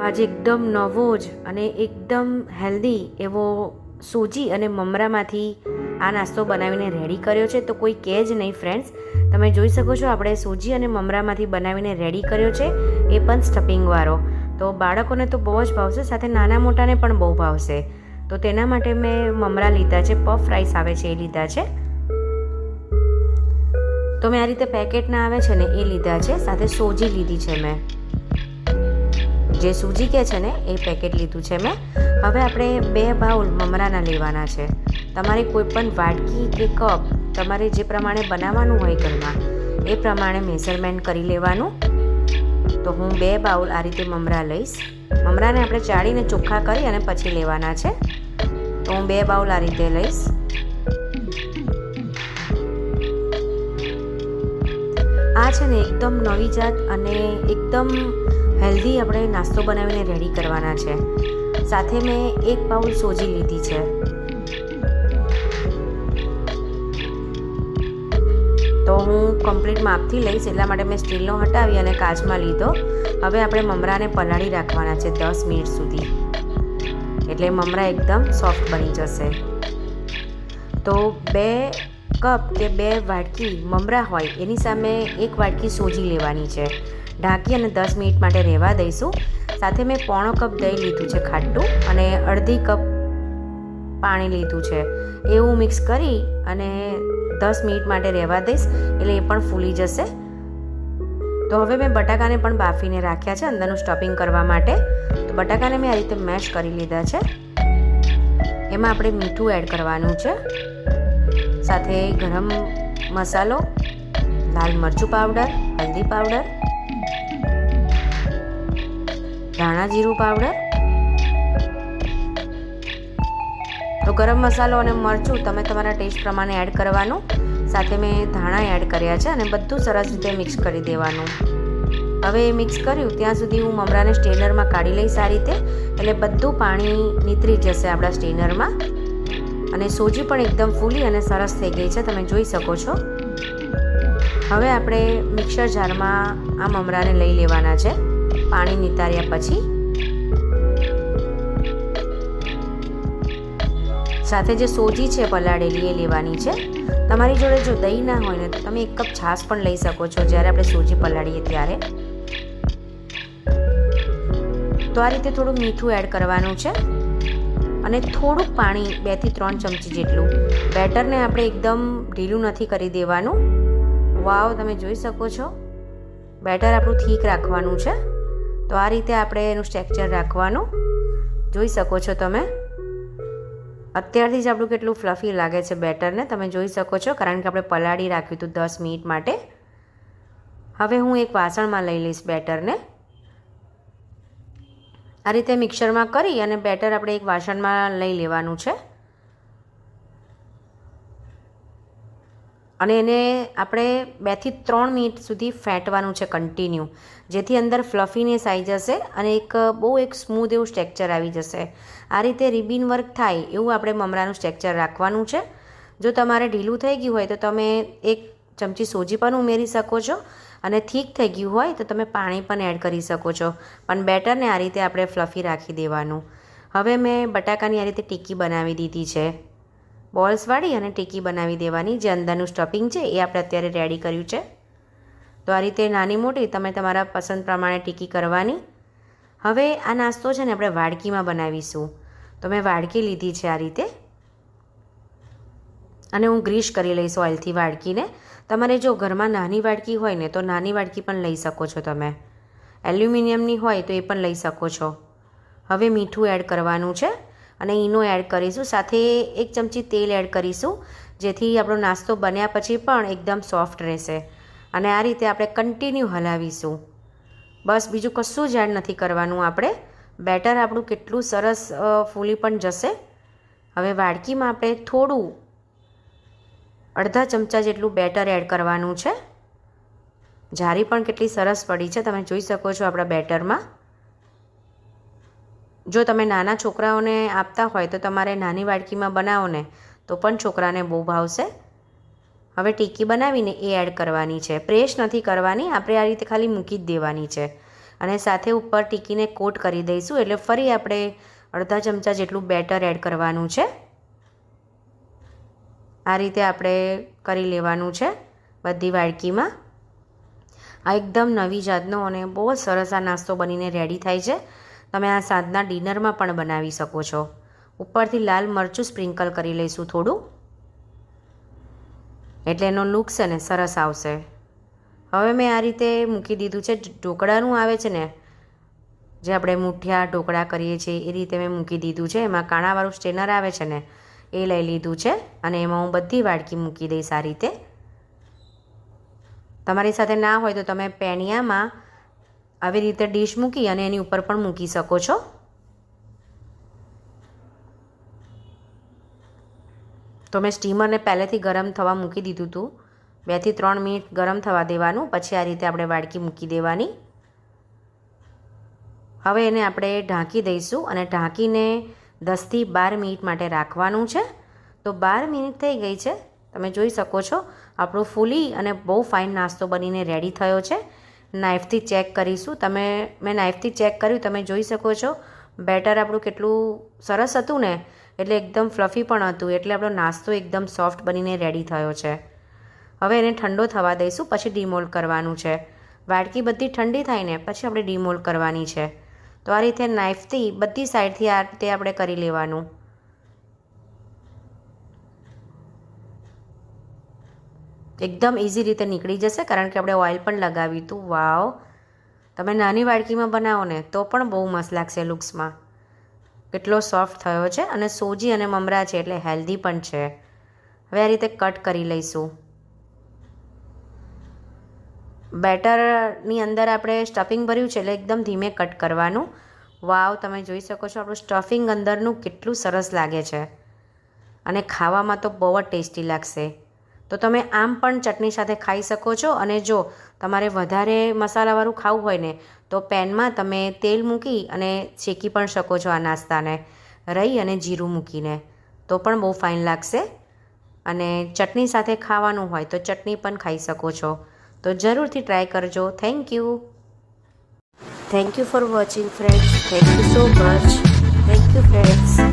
આજે એકદમ નવો જ અને એકદમ હેલ્ધી એવો સૂજી અને મમરામાંથી આ નાસ્તો બનાવીને રેડી કર્યો છે. તો કોઈ કહે જ નહીં ફ્રેન્ડ્સ, તમે જોઈ શકો છો આપણે સૂજી અને મમરામાંથી બનાવીને રેડી કર્યો છે, એ પણ સ્ટફિંગવાળો. તો બાળકોને તો બહુ જ ભાવશે, સાથે નાના મોટાને પણ બહુ ભાવશે. તો તેના માટે મેં મમરા લીધા છે, પફ રાઈસ આવે છે એ લીધા છે. તો મેં આ રીતે પેકેટના આવે છે ને એ લીધા છે, સાથે સોજી લીધી છે. મેં જે સૂજી કહે છે ને એ પેકેટ લીધું છે મેં. હવે આપણે 2 બાઉલ મમરાના લેવાના છે. તમારે કોઈ પણ વાટકી કે કપ તમારે જે પ્રમાણે બનાવવાનું હોય ઘરમાં એ પ્રમાણે મેઝરમેન્ટ કરી લેવાનું. તો હું 2 બાઉલ આ રીતે મમરા લઈશ. મમરાને આપણે ચાળીને ચોખ્ખા કરી અને પછી લેવાના છે. તો હું 2 બાઉલ આ રીતે લઈશ. આ છે ને એકદમ નવી જાત અને એકદમ હેલ્ધી આપણે નાસ્તો બનાવીને રેડી કરવાના છે. સાથે મેં 1 બાઉલ સોજી લીધી છે. તો હું કમ્પ્લીટ માપથી લઈશ એટલા માટે મેં સ્ટીલનો હટાવી અને કાચમાં લીધો. હવે આપણે મમરાને પલાળી રાખવાના છે 10 મિનિટ સુધી, એટલે મમરા એકદમ સોફ્ટ બની જશે. તો 2 કપ કે 2 વાટકી મમરા હોય એની સામે 1 વાટકી સોજી લેવાની છે. ઢાંકી અને 10 મિનિટ માટે રહેવા દઈશું. સાથે મેં 1/4 કપ દહીં લીધું છે ખાટું, અને અડધી કપ પાણી લીધું છે. એવું મિક્સ કરી અને 10 મિનિટ માટે રહેવા દઈશ, એટલે એ પણ ફૂલી જશે. તો હવે મેં બટાકાને પણ બાફીને રાખ્યા છે અંદરનું સ્ટફિંગ કરવા માટે. તો બટાકાને મેં આ રીતે મેશ કરી લીધા છે. એમાં આપણે મીઠું એડ કરવાનું છે, સાથે ગરમ મસાલો, લાલ મરચું પાવડર, હલ્દી પાવડર, ધાણા જીરું પાવડર. તો ગરમ મસાલો અને મરચું તમે તમારા ટેસ્ટ પ્રમાણે એડ કરવાનું. સાથે મેં ધાણા એડ કર્યા છે અને બધું સરસ રીતે મિક્સ કરી દેવાનું. હવે એ મિક્સ કર્યું ત્યાં સુધી હું મમરાને સ્ટ્રેનરમાં કાઢી લઈશ આ રીતે, એટલે બધું પાણી નીતરી જશે આપણા સ્ટ્રેનરમાં. અને સોજી પણ એકદમ ફૂલી અને સરસ થઈ ગઈ છે, તમે જોઈ શકો છો. હવે આપણે મિક્સર જારમાં આ મમરાને લઈ લેવાના છે પાણી નિતાર્યા પછી. સાથે જે સોજી છે પલાળેલી એ લેવાની છે. તમારી જોડે જો દહીં ના હોય ને તો તમે 1 કપ છાશ પણ લઈ શકો છો જ્યારે આપણે સોજી પલાળીએ ત્યારે. તો આ રીતે થોડું મીઠું એડ કરવાનું છે અને થોડુંક પાણી 2 થી 3 ચમચી જેટલું. બેટરને આપણે એકદમ ઢીલું નથી કરી દેવાનું. વાવ, તમે જોઈ શકો છો બેટર આપણું થીક રાખવાનું છે. તો આ રીતે આપણે એનું સ્ટ્રક્ચર રાખવાનું. જોઈ શકો છો તમે અત્યારથી જ આપણું કેટલું ફ્લફી લાગે છે બેટરને, તમે જોઈ શકો છો, કારણ કે આપણે પલાળી રાખ્યું હતું 10 મિનિટ માટે. હવે હું એક વાસણમાં લઈ લઈશ બેટરને. આ રીતે મિક્સરમાં કરી અને બેટર આપણે એક વાસણમાં લઈ લેવાનું છે. અને એને આપણે 2 થી 3 મિનિટ સુધી ફેંટવાનું છે કન્ટિન્યુ, જેથી અંદર ફ્લફીનેસ આવી જશે અને બહુ સ્મૂધ એવું સ્ટ્રક્ચર આવી જશે. આ રીતે રિબિન વર્ક થાય એવું આપણે મમરાનું સ્ટ્રક્ચર રાખવાનું છે. જો તમારે ઢીલું થઈ ગયું હોય તો તમે 1 ચમચી સોજી પણ ઉમેરી શકો છો, અને થીક થઈ ગયું હોય તો તમે પાણી પણ એડ કરી શકો છો. પણ બેટરને આ રીતે આપણે ફ્લફી રાખી દેવાનું. હવે મેં બટાકાની આ રીતે ટિક્કી બનાવી દીધી છે, બોલ્સવાળી, અને ટિક્કી બનાવી દેવાની. જે અંદરનું સ્ટફિંગ છે એ આપણે અત્યારે રેડી કર્યું છે. તો આ રીતે નાની મોટી તમે તમારા પસંદ પ્રમાણે ટિક્કી કરવાની. હવે આ નાસ્તો છે ને આપણે વાડકીમાં બનાવીશું. તો મેં વાડકી લીધી છે આ રીતે, અને હું ગ્રીસ કરી લઈશ ઓઇલથી વાડકીને. તમારે જો ઘરમાં નાની વાડકી હોય ને તો નાની વાડકી પણ લઈ શકો છો તમે. એલ્યુમિનિયમની હોય તો એ પણ લઈ શકો છો. હવે મીઠું એડ કરવાનું છે અને ઈનો એડ કરીશું. સાથે 1 ચમચી તેલ એડ કરીશું, જેથી આપણો નાસ્તો બન્યા પછી પણ એકદમ સોફ્ટ રહેશે. અને આ રીતે આપણે કન્ટિન્યુ હલાવીશું. બસ બીજું કશું જ એડ નથી કરવાનું આપણે. બેટર આપણું કેટલું સરસ ફૂલી પણ જશે. હવે વાડકીમાં આપણે થોડું અડધા ચમચા જેટલું બેટર એડ કરવાનું છે. જારી પણ કેટલી સરસ પડી છે, તમે જોઈ શકો છો આપણા બેટરમાં. જો તમે નાના છોકરાઓને આપતા હોય તો તમારે નાની વાડકીમાં બનાવો ને તો પણ છોકરાને બહુ ભાવશે. હવે ટિક્કી બનાવીને એ એડ કરવાની છે. પ્રેસ નથી કરવાની, આપણે આ રીતે ખાલી મૂકી જ દેવાની છે. અને સાથે ઉપર ટીકીને કોટ કરી દઈશું. એટલે ફરી આપણે અડધા ચમચા જેટલું બેટર એડ કરવાનું છે. આ રીતે આપણે કરી લેવાનું છે બધી વાડકીમાં. આ એકદમ નવી જાતનો અને બહુ જ સરસ આ નાસ્તો બનીને રેડી થાય છે. તમે આ સાંજના ડિનરમાં પણ બનાવી શકો છો. ઉપરથી લાલ મરચું સ્પ્રિંકલ કરી લઈશું થોડું, એટલે એનો લુક છે ને સરસ આવશે. હવે મેં આ રીતે મૂકી દીધું છે. ઢોકળાનું આવે છે ને, જે આપણે મુઠિયા ઢોકળા કરીએ છીએ એ રીતે મેં મૂકી દીધું છે. એમાં કાણાવાળું સ્ટેનર આવે છે ને, એ લઈ લીધું છે અને એમાં હું બધી વાડકી મૂકી દઈશ આ રીતે. તમારી સાથે ના હોય તો તમે પેણિયામાં આવી રીતે ડીશ મૂકી અને એની ઉપર પણ મૂકી શકો છો. તો મેં સ્ટીમરને પહેલેથી ગરમ થવા મૂકી દીધું હતું. 2 થી 3 મિનિટ ગરમ થવા દેવાનું, પછી આ રીતે આપણે વાડકી મૂકી દેવાની. હવે એને આપણે ઢાંકી દઈશું અને ઢાંકીને 10 થી 12 મિનિટ માટે રાખવાનું છે. તો 12 મિનિટ થઈ ગઈ છે. તમે જોઈ શકો છો આપણું ફૂલી અને બહુ ફાઇન નાસ્તો બનીને રેડી થયો છે. નાઇફથી ચેક કરીશું. મેં નાઇફથી ચેક કર્યું, તમે જોઈ શકો છો બેટર આપણું કેટલું સરસ હતું ને, એટલે એકદમ ફ્લફી પણ હતું. એટલે આપણો નાસ્તો એકદમ સોફ્ટ બનીને રેડી થયો છે. હવે એને ઠંડો થવા દઈશું, પછી ડીમોલ્ડ કરવાનું છે. વાડકી બધી ઠંડી થાય ને પછી આપણે ડીમોલ્ડ કરવાની છે. તો આ રીતે નાઇફથી બધી સાઈડથી આ રીતે આપણે કરી લેવાનું. એકદમ ઇઝી રીતે નીકળી જશે, કારણ કે આપણે ઓઇલ પણ લગાવ્યું હતું. વાવ, તમે નાની વાડકીમાં બનાવો ને તો પણ બહુ મસ્ત લાગશે લુક્સમાં. કેટલો સોફ્ટ થયો છે અને સોજી અને મમરા છે એટલે હેલ્ધી પણ છે. હવે આ રીતે કટ કરી લઈશું. બેટરની અંદર આપણે સ્ટફિંગ ભર્યું છે એટલે એકદમ ધીમે કટ કરવાનું. વાવ, તમે જોઈ શકો છો આપણું સ્ટફિંગ અંદરનું કેટલું સરસ લાગે છે અને ખાવામાં તો બહુ જ ટેસ્ટી લાગશે. તો તમે આમ પણ ચટણી સાથે ખાઈ શકો છો. અને જો તમારે વધારે મસાલાવાળું ખાવું હોય ને તો પેનમાં તમે તેલ મૂકી અને શેકી પણ શકો છો આ નાસ્તાને, રાઈ અને જીરું મૂકીને, તો પણ બહુ ફાઇન લાગશે. અને ચટણી સાથે ખાવાનું હોય તો ચટણી પણ ખાઈ શકો છો. તો જરૂરથી ટ્રાય કરજો. Thank you for watching friends. Thank you so much. Thank you friends.